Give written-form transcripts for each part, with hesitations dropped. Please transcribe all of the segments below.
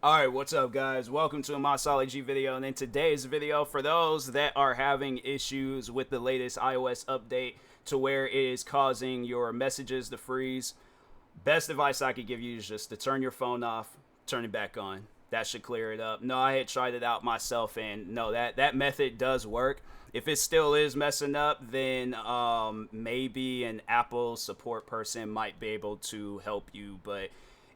Alright, what's up guys? Welcome to a Mossology video, and in today's video, for those that are having issues with the latest iOS update to where it is causing your messages to freeze, best advice I could give you is just to turn your phone off, turn it back on. That should clear it up. No, I had tried it out myself, and no, that method does work. If it still is messing up, then maybe an Apple support person might be able to help you, but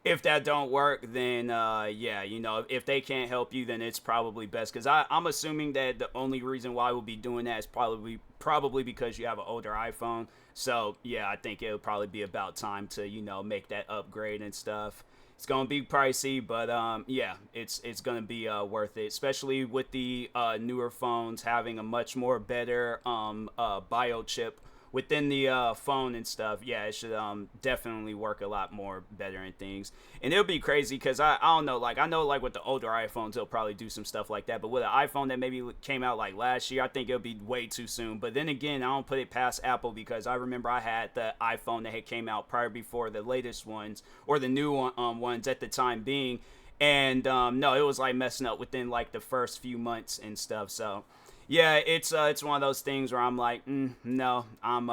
if that don't work, then yeah, if they can't help you, then it's probably best, because I'm assuming that the only reason why we'll be doing that is probably because you have an older iPhone. So yeah, I think it'll probably be about time to make that upgrade and stuff. It's gonna be pricey, but yeah, it's gonna be worth it, especially with the newer phones having a much more better bio chip within the phone and stuff. Yeah, it should definitely work a lot more better and things. And it'll be crazy because I don't know, like I know like with the older iPhones they'll probably do some stuff like that, but with an iPhone that maybe came out like last year, I think it'll be way too soon. But then again, I don't put it past Apple, because I remember I had the iPhone that had came out prior before the latest ones, or the new ones at the time being, and no, it was like messing up within like the first few months and stuff. So yeah, it's one of those things where I'm like, no, I'm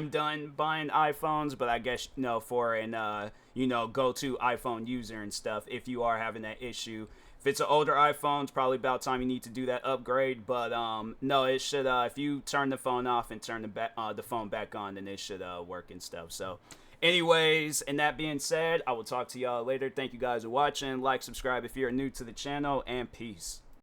done buying iPhones. But I guess for an go-to iPhone user and stuff, if you are having that issue, if it's an older iPhone, it's probably about time you need to do that upgrade. But no, it should. If you turn the phone off and turn the phone back on, then it should work and stuff. So anyways, and that being said, I will talk to y'all later. Thank you guys for watching. Like, subscribe if you're new to the channel, and peace.